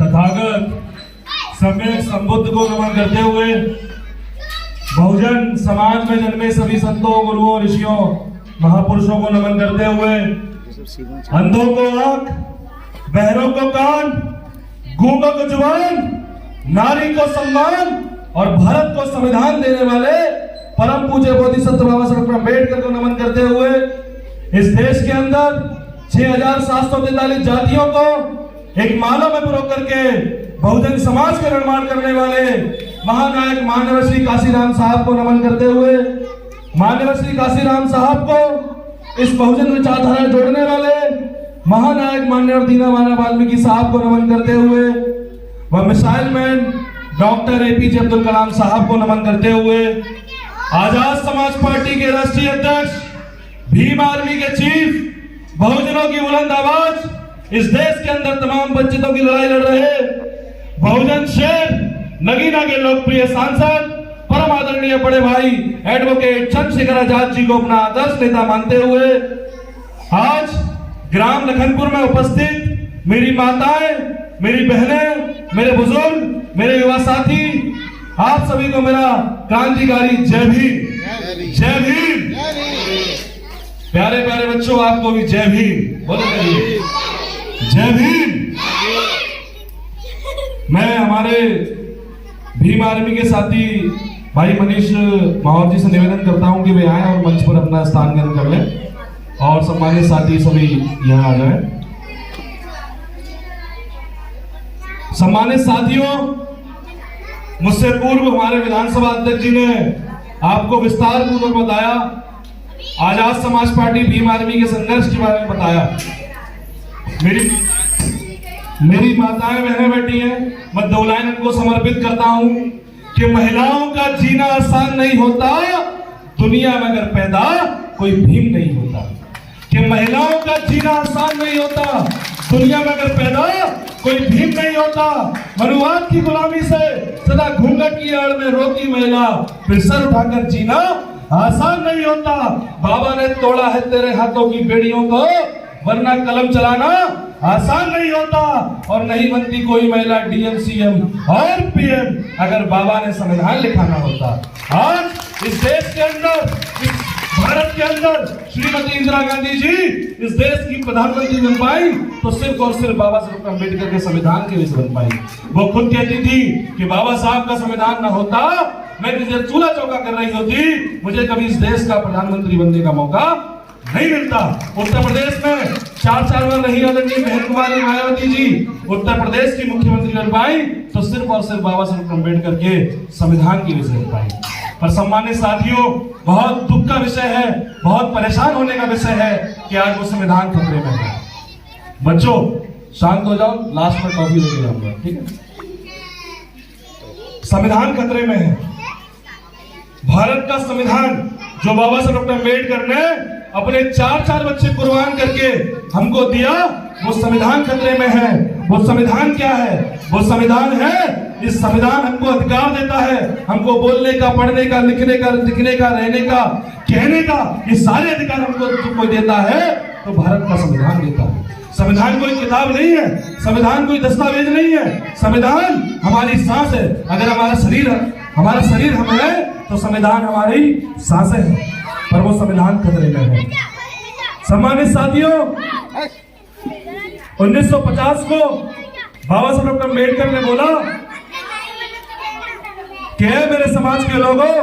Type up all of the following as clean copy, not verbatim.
तथागत सम्यक संबुद्ध को नमन करते हुए बहुजन समाज में जन्मे सभी संतों, गुरुओं, ऋषियों, महापुरुषों को नमन करते हुए अंधों को आंख, बहरों को कान, गूंगों को जुबान, नारी को सम्मान और भारत को संविधान देने वाले परम पूज्य बोधिसत्व बाबा साहब अम्बेडकर को नमन करते हुए इस देश के अंदर 6,743 जातियों को एक माला में पिरो करके बहुजन समाज का निर्माण करने वाले महानायक माननीय श्री काशीराम साहब को नमन करते हुए माननीय श्री काशीराम साहब को इस बहुजन विचारधारा जोड़ने वाले महानायक माननीय दीनदयाल वाल्मीकि साहब को नमन करते हुए वह missile man doctor APJ Abdul Kalam sahab को नमन करते हुए आजाद समाज पार्टी के राष्ट्रीय अध्यक्ष, भीम आर्मी के चीफ, बहुजनों की बुलंद आवाज, इस देश के अंदर तमाम वंचितों की लड़ाई लड़ रहे बहुजन शेर, नगीना के लोकप्रिय सांसद, परम आदरणीय बड़े भाई एडवोकेट चंद्रशेखर आजाद जी को अपना आदर्श नेता मानते हुए आज ग्राम लखनपुर में उपस्थित मेरी माताएं, मेरी बहनें, मेरे बुजुर्ग, मेरे युवा साथी, आप सभी को मेरा क्रांतिकारी जय भीम, जय भीम। प्यारे प्यारे बच्चों, आपको भी जय भीम बोलो, जय भीम। मैं हमारे भीम आर्मी के साथी भाई मनीष माहौर जी से निवेदन करता हूं कि वे आए और मंच पर अपना स्थान ग्रहण कर लें और सम्मानित साथी सभी यहां आ जाएं। सम्मानित साथियों, मुझसे पूर्व हमारे विधानसभा अध्यक्ष जी ने आपको विस्तार पूर्वक बताया, आजाद समाज पार्टी भीम आर्मी के संघर्ष के बारे में बताया। मेरी माताएं बहनें बैठी हैं, मैं दो लाइन उनको समर्पित करता हूं कि महिलाओं का जीना आसान नहीं होता, दुनिया में अगर पैदा कोई भीम नहीं होता। कि महिलाओं का जीना आसान नहीं होता, दुनिया में अगर पैदा कोई भीम नहीं होता। मनुवाद की गुलामी से सदा घूंघट की आड़ में रोती महिला, फिर सर उठाकर जीना आसान नहीं होता। बाबा ने तोड़ा है तेरे हाथों की बेड़ियों को, वरना कलम चलाना आसान नहीं होता। और नहीं बनती कोई महिला डीएम, सीएम और पीएम अगर बाबा ने संविधान लिखा ना होता। आज इस देश के अंदर, इस भारत के अंदर श्रीमती इंदिरा गांधी जी इस देश की प्रधानमंत्री बन पाई तो सिर्फ और सिर्फ बाबा साहब अम्बेडकर के संविधान के वजह से बन पाई। वो खुद कहती थी कि बाबा साहब का संविधान ना होता, मैं किसी चूल्हा चौका कर रही होती, मुझे कभी इस देश का प्रधानमंत्री बनने का मौका नहीं मिलता। उत्तर प्रदेश में 4 बार रही आदरणीय बहन कुमारी मायावती जी उत्तर प्रदेश की मुख्यमंत्री बन पाई तो सिर्फ और सिर्फ बाबा साहब अम्बेडकर के संविधान की वजह से बन पाई। पर सम्मानित साथियों, बहुत दुख का विषय है, बहुत परेशान होने का विषय है कि आज वो संविधान खतरे में है। बच्चों शांत हो जाओ, लास्ट में टॉफी लेके जाऊंगा, ठीक है। संविधान खतरे में है। भारत का संविधान जो बाबा साहब अम्बेडकर ने अपने 4 बच्चे कुर्बान करके हमको दिया, वो संविधान खतरे में है। वो संविधान क्या है? वो संविधान है, इस संविधान हमको अधिकार देता है, हमको बोलने का, पढ़ने का, लिखने का, दिखने का, रहने का, कहने का, ये सारे अधिकार हमको कोई देता है तो भारत का संविधान देता है। संविधान कोई किताब नहीं है, संविधान कोई दस्तावेज नहीं है, संविधान हमारी सांस है। अगर हमारा शरीर हम है तो संविधान हमारी सांसें हैं, पर वो संविधान खतरे में है। सम्मानित साथियों, 1950 को बाबा साहब अम्बेडकर ने बोला कि मेरे समाज के लोगों,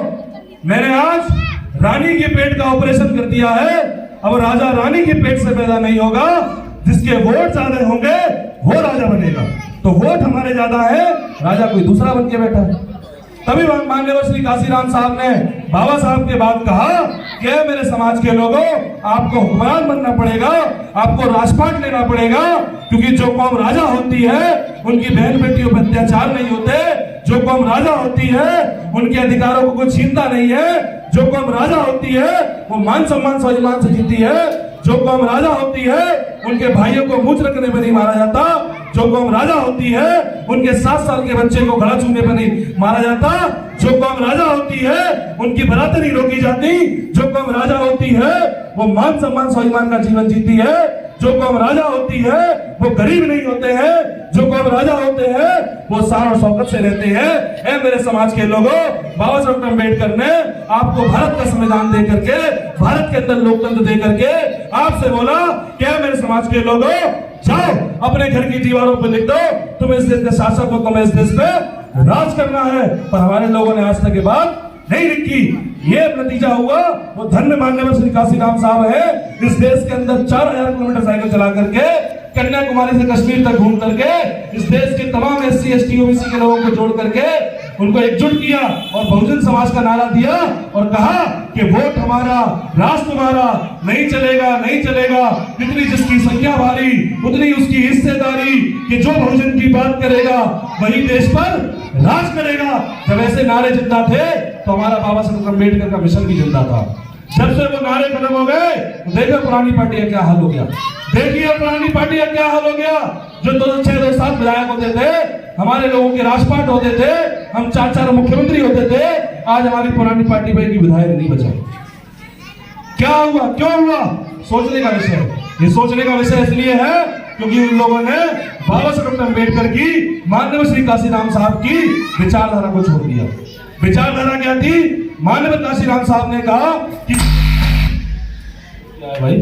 मैंने आज रानी के पेट का ऑपरेशन कर दिया है, अब राजा रानी के पेट से पैदा नहीं होगा, जिसके वोट ज्यादा होंगे वो राजा बनेगा। तो वोट हमारे ज्यादा है, राजा कोई दूसरा बन के बैठा है। तभी माननीय श्री काशीराम साहब ने बाबा साहब के बाद कहा कि मेरे समाज के लोगों, आपको हुक्मरान बनना पड़ेगा, आपको राजपाट लेना पड़ेगा, क्योंकि जो कौम राजा होती है उनकी बहन बेटियों पर अत्याचार नहीं होते, जो कौम राजा होती है उनके अधिकारों को कोई छीनता नहीं है, जो कौम राजा होती है वो मान सम्मान स्वाभिमान से जीती है, जो कौम राजा होती है उनके भाइयों को मूंछ रखने पर नहीं मारा जाता, जो कौम राजा होती है उनके 7 साल के बच्चे को गला छूने पर नहीं मारा जाता, जो कौम राजा होती है उनकी बरात नहीं रोकी जाती, जो कौम राजा होती है वो मान सम्मान स्वाभिमान का जीवन जीती है, जो कौम राजा होती है वो गरीब नहीं होते हैं, जो कौम राजा होते हैं वो शान और शौकत से रहते हैं। ऐ मेरे समाज के लोगों, बाबा साहब अम्बेडकर ने आपको भारत का संविधान दे करके, भारत के अंदर लोकतंत्र दे करके आपसे बोला, क्या मेरे समाज के लोगों, जाओ अपने घर की दीवारों पर लिख दो तुम इस देश के शासक हो, तुम्हें इस देश पे राज करना है। पर हमारे लोगों ने आज तक के बाद नहीं लिखी। ये नतीजा हुआ, वो धन्य माननीय श्री काशीराम साहब है, इस देश के अंदर 4000 किलोमीटर साइकिल चला करके कन्याकुमारी से कश्मीर तक घूम करके इस देश के तमाम SC ST OBC के लोगों को जोड़ करके उनको एकजुट किया और बहुजन समाज का नारा दिया और कहा कि वोट हमारा, राष्ट्र हमारा, नहीं चलेगा नहीं चलेगा। जितनी जिसकी संख्या भारी उतनी उसकी हिस्सेदारी, कि जो बहुजन की बात करेगा वही देश पर राज करेगा। जब ऐसे नारे जिंदा थे तो हमारा बाबा साहब अम्बेडकर का मिशन भी जिंदा था। जब से वो नारे खत्म हो गए तो देखो पुरानी पार्टी का क्या हाल हो गया। देखिए पुरानी पार्टी का क्या हाल हो गया। जो 2006-2007 विधायक होते थे, हमारे लोगों के राजपाट होते थे, हम 4-4 मुख्यमंत्री होते थे, आज हमारी पुरानी पार्टी में एक विधायक नहीं बचा। क्या हुआ, क्यों हुआ? सोचने का विषय है। ये सोचने का विषय इसलिए है क्योंकि उन लोगों ने बाबा साहब अम्बेडकर की, माननीय श्री काशीराम साहब की विचारधारा को छोड़ दिया। विचारधारा क्या थी? माननीय काशीराम साहब ने कहा कि क्या है भाई,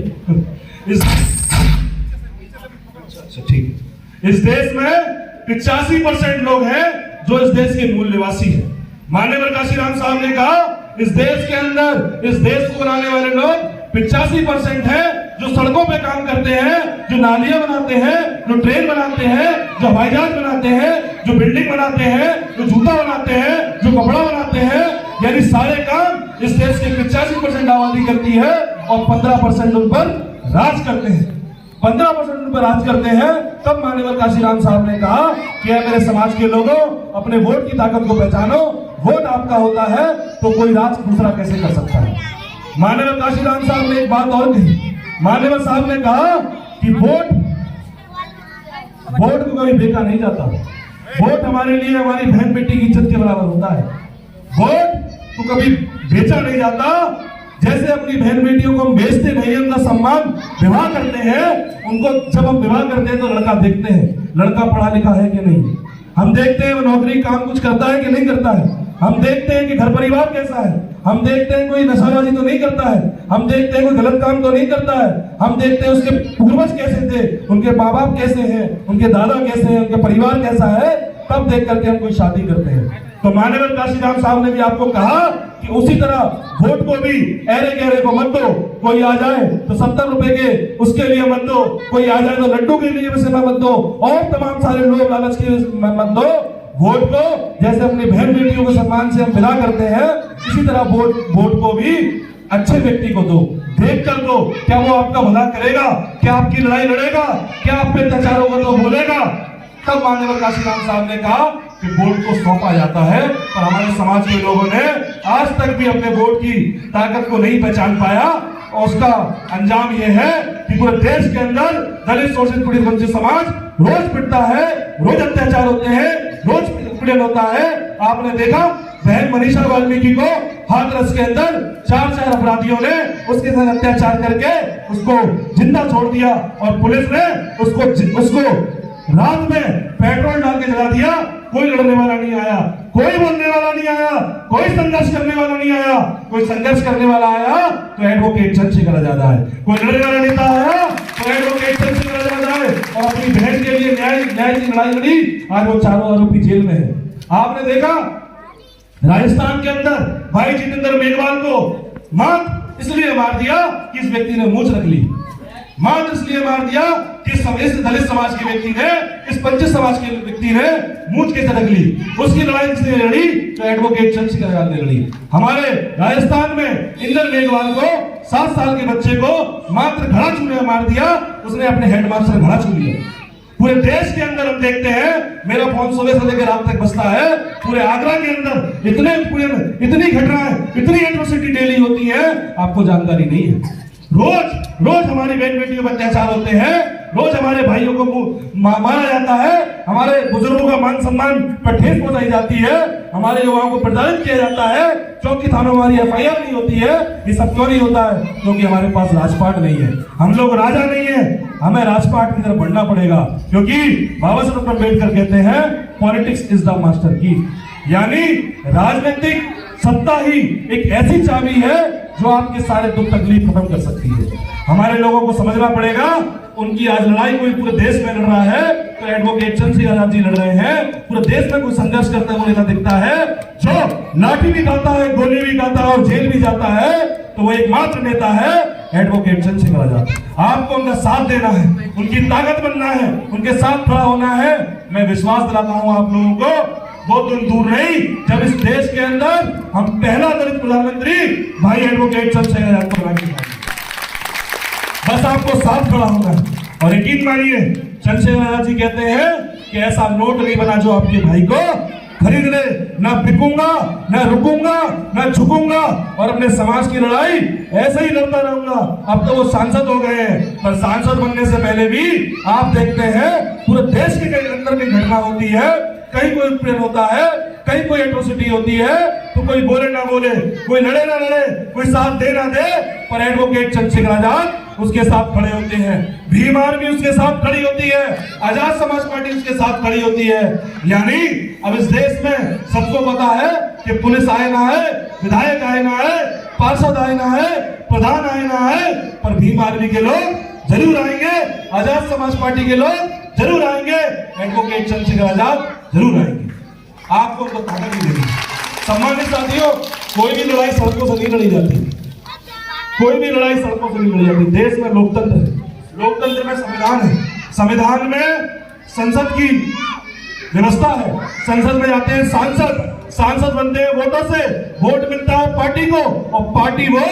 ठीक, इस देश में 85% लोग हैं जो इस देश के मूल निवासी हैं। माननीय काशीराम साहब ने कहा इस देश के अंदर, इस देश को बनाने वाले लोग 85% है जो सड़कों पे काम करते हैं, जो नालियां बनाते हैं, जो ट्रेन बनाते हैं, जो हवाई जहाज बनाते हैं, जो बिल्डिंग बनाते हैं, जो जूता बनाते हैं, जो कपड़ा बनाते हैं, यानी सारे काम इस देश के 85% आबादी करती है और 15% उन पर राज करते हैं। 15% उन पर राज करते हैं। तब माननीय काशीराम साहब ने कहा कि मेरे समाज के लोगों, अपने वोट की ताकत को पहचानो। वोट आपका होता है तो कोई राज दूसरा कैसे कर सकता है। माननीय काशीराम साहब ने एक बात और कही। माननीय साहब ने कहा कि वोट को कभी बेचा नहीं जाता। वोट हमारे लिए हमारी बहन बेटी की इज्जत के बराबर होता है। वोट को कभी बेचा नहीं जाता। जैसे अपनी बहन बेटियों को हम बेचते नहीं, उनका सम्मान विवाह करते हैं, उनको जब हम विवाह करते हैं तो लड़का देखते हैं लड़का पढ़ा लिखा है कि नहीं। हम देखते हैं वो नौकरी काम कुछ करता है कि नहीं करता है। हम देखते हैं कि घर परिवार कैसा है। हम देखते हैं कोई नशाबाजी तो नहीं करता है। हम देखते हैं कोई गलत काम तो नहीं करता है। हम देखते हैं उसके पूर्वज कैसे थे, उनके माँ बाप कैसे हैं, उनके दादा कैसे हैं, उनके परिवार कैसा है। तब देख करके हम कोई शादी करते हैं। तो माननीय काशीराम साहब ने भी आपको कहा कि उसी तरह वोट को भी ऐरे गहरे को मत दो। कोई आ जाए तो 70 रुपए के उसके लिए मत दो, कोई आ जाए तो लड्डू के लिए मत दो, और तमाम सारे लोग लालच के मत दो। वोट को जैसे अपनी बहन बेटियों को सम्मान से हम विदा करते हैं, इसी तरह वोट को भी अच्छे व्यक्ति को दो, देख कर दो। क्या वो आपका भला करेगा, क्या आपकी लड़ाई लड़ेगा, क्या आप पे अत्याचारों को तो बोलेगा। तब माननीय काशीराम साहब ने कहा कि वोट को सौंपा जाता है। और हमारे समाज के लोगों ने आज तक भी अपने वोट की ताकत को नहीं पहचान पाया। और उसका अंजाम यह है कि पूरे देश के अंदर दलित, शोषित, पीड़ित, वंचित समाज रोज पिटता है, रोज अत्याचार होते हैं, रोज पीड़न होता है। आपने देखा बहन मनीषा वाल्मीकि को हाथरस के अंदर 4 अपराधियों ने उसके साथ अत्याचार करके उसको जिंदा छोड़ दिया और पुलिस ने उसको रात में पेट्रोल डाल के जला दिया। कोई लड़ने वाला नहीं आया, कोई बोलने वाला नहीं आया, कोई संघर्ष करने वाला नहीं आया। कोई संघर्ष करने वाला आया तो एडवोकेट चंद्रशेखर आजाद है। कोई लड़ने वाला नेता आया तो एडवोकेट चंद्रशेखर आजाद है और अपनी बहन के लिए न्याय की लड़ाई लड़ी। आज वो चारों आरोपी जेल में है। आपने देखा राजस्थान के अंदर भाई जितेंद्र मेघवाल को मार इसलिए मार दिया कि इस व्यक्ति ने मूंछ रख ली। मार इसलिए मार दिया कि इस दलित समाज के व्यक्ति ने, इस वंचित समाज के व्यक्ति ने मूंछ कैसे रख ली। उसकी लड़ाई किसने लड़ी? तो एडवोकेट चंद्रशेखर आजाद ने लड़ी। हमारे राजस्थान में इंदर मेघवाल को 7 साल के बच्चे को मात्र घड़ा छूने मार दिया। उसने अपने हेडमास्टर घड़ा छू लिया। पूरे देश के अंदर हम देखते हैं, मेरा फोन सुबह से लेकर रात तक बजता है। पूरे आगरा के अंदर इतनी घटनाएं, इतनी एट्रोसिटी डेली होती है, आपको जानकारी नहीं है। रोज हमारी बहन बेटियों पर अत्याचार होते हैं, रोज हमारे भाइयों को मारा जाता है, हमारे बुजुर्गों का मान सम्मान पर ठेस पहुंचाई जाती है, हमारे युवाओं को प्रताड़ित किया जाता है। चौकी थानों में हमारी FIR नहीं होती है। ये सब क्यों नहीं होता है? क्योंकि हमारे पास राजपाट नहीं है। हम लोग राजा नहीं है, हमें राजपाट की तरफ बढ़ना पड़ेगा, क्योंकि बाबा साहब अम्बेडकर कहते हैं पॉलिटिक्स इज द मास्टर की, यानी राजनीतिक सत्ता ही एक ऐसी चाबी है जो आपके सारे दुख तकलीफ खत्म कर सकती है। हमारे लोगों को समझना पड़ेगा, उनकी आज लड़ाई कोई पूरे देश में लड़ रहा है तो एडवोकेट चंद्रशेखर आजाद जी लड़ रहे हैं। पूरे देश में कोई संघर्ष करता हुआ नेता दिखता है जो लाठी भी खाता है, गोली भी खाता है और जेल भी जाता है, तो वो एकमात्र नेता है एडवोकेट चंद्रशेखर आजाद। आपको उनका साथ देना है, उनकी ताकत बनना है, उनके साथ खड़ा होना है। मैं विश्वास दिलाता हूं आप लोगों को, बहुत दिन दूर नहीं जब इस देश के अंदर हम पहला दलित प्रधानमंत्री भाई एडवोकेट चंद्रशेखर आजाद को बनाएंगे। बस आपको साथ खड़ा होना है। और यकीन मानिए, चंद्रशेखर आजाद जी कहते हैं कि ऐसा नोट नहीं बना जो आपके भाई को खरीद ले, ना बिकूंगा, ना रुकूंगा, ना झुकूंगा और अपने समाज की लड़ाई ऐसे ही लड़ता रहूंगा। अब तो वो सांसद हो गए हैं, पर सांसद बनने से पहले भी आप देखते हैं पूरे देश के कई अंदर में घटना होती है, कहीं कोई उत्पीड़न होता है, कहीं कोई एट्रोसिटी होती है, तो कोई बोले ना बोले, कोई लड़े ना लड़े, कोई साथ दे ना दे, पर एडवोकेट चंद्रशेखर आजाद उसके साथ खड़े होते हैं। भीम आर्मी उसके साथ खड़ी होती है, आजाद समाज पार्टी उसके साथ खड़ी होती है। यानी अब इस देश में सबको पता है कि पुलिस आए ना है, विधायक आए ना है, पार्षद आए ना है, प्रधान आए ना है, पर भीम आर्मी के लोग जरूर आएंगे, आजाद समाज पार्टी के लोग जरूर आएंगे, एडवोकेट चंद्रशेखर आजाद जरूर आएंगे। आपको तो ताकत ही देगी। सम्मानित साथियों, कोई भी लड़ाई सड़कों से नहीं लड़ी जाती, कोई भी लड़ाई सड़कों से नहीं लड़ी जाती। देश में लोकतंत्र है, लोकतंत्र में संविधान है, संविधान में संसद की व्यवस्था है, संसद में जाते हैं सांसद, सांसद बनते हैं वोटों से, वोट मिलता है पार्टी को, और पार्टी वो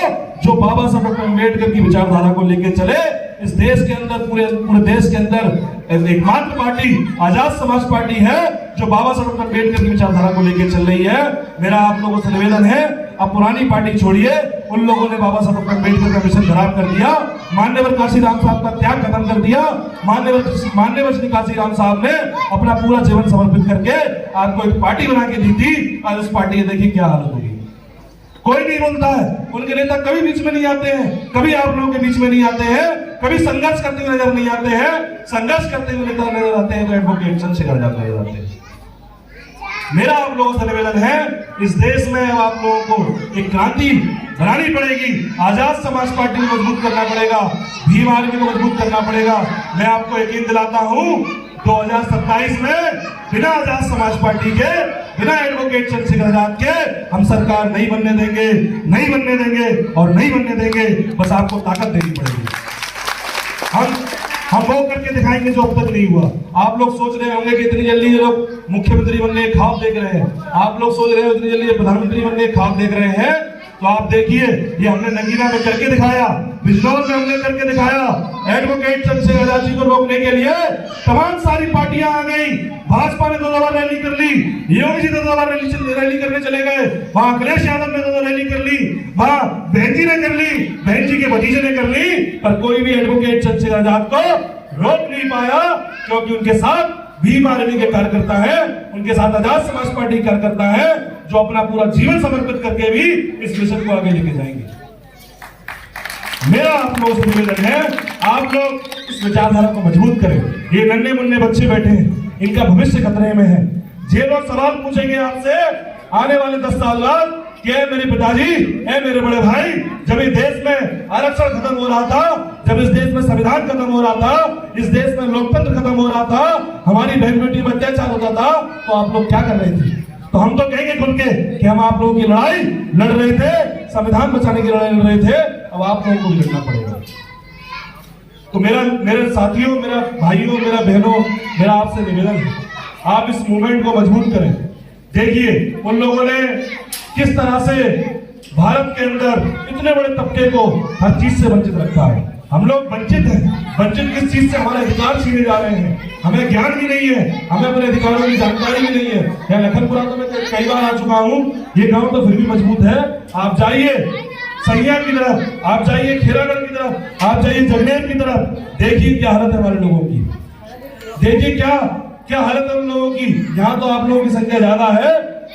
जो बाबा साहब अम्बेडकर की विचारधारा को लेकर चले। इस देश के अंदर पूरे देश के अंदर एकमात्र पार्टी आजाद समाज पार्टी है जो बाबा साहब अम्बेडकर की विचारधारा को लेकर चल रही है। मेरा आप लोगों से निवेदन है, अब पुरानी पार्टी छोड़िए, उन लोगों ने बाबा साहब अम्बेडकर का मिशन खराब कर दिया, माननीय काशीराम साहब का त्याग खत्म कर दिया, माननीय श्री काशीराम साहब ने अपना पूरा जीवन समर्पित करके आपको एक पार्टी बना के दी थी। आज उस पार्टी की देखिए क्या हालत होगी। कोई नहीं बोलता है, उनके नेता कभी बीच में नहीं आते हैं, कभी आप लोगों के बीच में नहीं आते हैं, कभी संघर्ष करते हुए नजर नहीं आते हैं। संघर्ष करते हुए नेता नजर आते हैं तो एडवोकेट चंद्रशेखर आजाद नजर आते हैं। मेरा आप लोगों से निवेदन है, इस देश में अब आप लोगों को एक क्रांति बनानी पड़ेगी, आजाद समाज पार्टी को मजबूत करना पड़ेगा, भीम आर्मी को मजबूत करना पड़ेगा। मैं आपको यकीन दिलाता हूं 2027 में बिना आजाद समाज पार्टी के, बिना एडवोकेट चंद्रशेखर आजाद के हम सरकार नहीं बनने देंगे, नहीं बनने देंगे और नहीं बनने देंगे। बस आपको ताकत देनी पड़ेगी। हम वो करके दिखाएंगे जो अब तक नहीं हुआ। आप लोग सोच रहे होंगे कि इतनी जल्दी ये लोग मुख्यमंत्री बनने के ख्वाब देख रहे हैं, आप लोग सोच रहे हो इतनी जल्दी प्रधानमंत्री बनने के ख्वाब देख रहे हैं, तो आप देखिए ये हमने नगीना में करके दिखाया, बिजनौर में हमने करके दिखाया। एडवोकेट चंद्रशेखर आजाद जी को रोकने के लिए तमाम सारी पार्टियां आ गई। भाजपा ने 2 दफा रैली कर ली, योगी जी 2 दफा रैली करने चले गए, वहां अखिलेश यादव ने 2 दफा रैली कर ली, वहां बहन जी ने कर ली, बहन जी के भतीजे ने कर ली, पर कोई भी एडवोकेट चंद्रशेखर आजाद को रोक नहीं पाया, क्योंकि उनके साथ भीम आर्मी के कार्यकर्ता है, उनके साथ आजाद समाज पार्टी कार्यकर्ता है जो अपना पूरा जीवन समर्पित करके भी इस मिशन को आगे लेके जाएंगे। मेरा आप लोगों से निवेदन है, आप लोग इस विचारधारा को मजबूत करें। ये नन्हे मुन्ने बच्चे बैठे हैं, इनका भविष्य खतरे में है। जे लोग सवाल पूछेंगे आपसे आने वाले 10 साल बाद कि मेरे पिताजी, मेरे बड़े भाई, जब इस देश में आरक्षण खत्म हो रहा था, जब इस देश में संविधान खत्म हो रहा था, इस देश में लोकतंत्र खत्म हो रहा था, हमारी बहन बेटी में अत्याचार होता था, तो आप लोग क्या कर रहे थे? तो हम तो कहेंगे खुल के कि हम आप लोगों की लड़ाई लड़ रहे थे, संविधान बचाने की लड़ाई लड़ रहे थे, अब आप लोगों को भी लड़ना पड़ेगा। तो मेरे साथियों, मेरा भाइयों, मेरा बहनों, मेरा आपसे निवेदन है, आप इस मूवमेंट को मजबूत करें। देखिए उन लोगों ने किस तरह से भारत के अंदर इतने बड़े तबके को हर चीज से वंचित रखा है। हम लोग वंचित हैं, वंचित किस चीज से? हमारे अधिकार छीने जा रहे हैं, हमें ज्ञान भी नहीं है, हमें अपने अधिकारों की जानकारी भी नहीं है। यहाँ लखनपुरा तो मैं कई बार आ चुका हूँ, ये गांव तो फिर भी मजबूत है। आप जाइए सैया की तरफ, आप जाइए खेरागढ़ की तरफ, आप जाइए जगनेर की तरफ, देखिए क्या हालत है हमारे लोगों की, देखिए क्या हालत है उन लोगों की। यहाँ तो आप लोगों की संख्या ज्यादा है,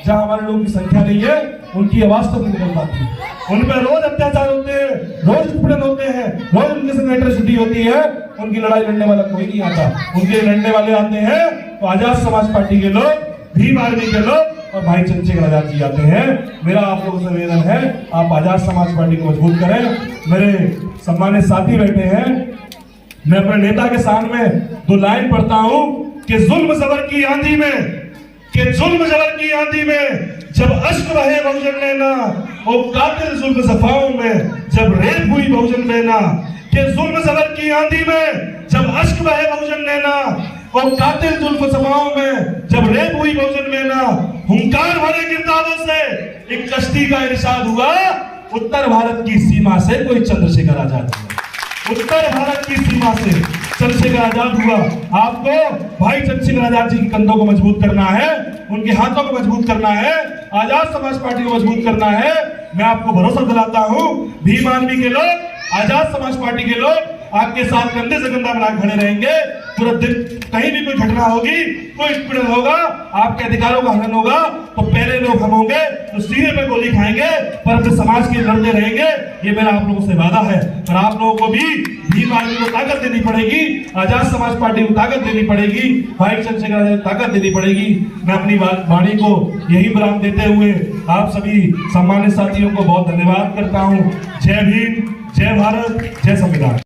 जहाँ हमारे लोगों की संख्या नहीं है, उनकी आवाज तक नहीं निकल पाती। उन पर रोज अत्याचार होते हैं, रोज उत्पीड़न होते हैं, रोज उनकी सेनेटर छुट्टी होती है, उनकी लड़ाई लड़ने वाला कोई नहीं आता। उनके लड़ने वाले आते हैं तो आजाद समाज पार्टी के लोग, भीम आर्मी के लोग और भाई चंद्रशेखर आजाद जी आते हैं। मेरा आप लोगों से निवेदन है, आप आजाद समाज पार्टी को मजबूत करें। मेरे सम्मानित साथी बैठे हैं, मैं अपने नेता के सामने 2 लाइन पढ़ता हूं कि जुल्म जबर की आंधी में, कि जुल्म जबर की आंधी में जब अश्क बहे बहुजन नैना, ओ कातिल जुल्म सफाओं में जब रेप हुई बहुजन नैना, कि जुल्म जबर की आंधी में जब अश्क बहे बहुजन नैना, ओ कातिल जुल्म सफाओं में जब रेप हुई बहुजन नैना, हुंकार भरे गिरदारों से एक कश्ती का इरशाद हुआ, उत्तर भारत की सीमा से कोई चंद्रशेखर आजाद हुआ, उत्तर भारत की सीमा से चंद्रशेखर आजाद हुआ। आपको भाई चंद्रशेखर आजाद जी के कंधों को मजबूत करना है, उनके हाथों को मजबूत करना है, आजाद समाज पार्टी को मजबूत करना है। मैं आपको भरोसा दिलाता हूं, भीम आर्मी के लोग, आजाद समाज पार्टी के लोग आपके साथ कंधे से कंधा मिला खड़े रहेंगे। पूरा दिन कहीं भी कोई घटना होगी, कोई उत्पीड़न होगा, आपके अधिकारों का हनन होगा, तो पहले लोग हम होंगे तो सीने पे गोली खाएंगे, पर अपने समाज के लड़ते रहेंगे। ये मेरा आप लोगों से वादा है। पर आप लोगों को भी भीम आर्मी को ताकत देनी पड़ेगी, आजाद समाज पार्टी को ताकत देनी पड़ेगी, भाई चंद्रशेखर आजाद को ताकत देनी पड़ेगी। मैं अपनी वाणी को यही विराम देते हुए आप सभी सम्मानित साथियों को बहुत धन्यवाद करता हूँ। जय भीम, जय भारत, जय संविधान।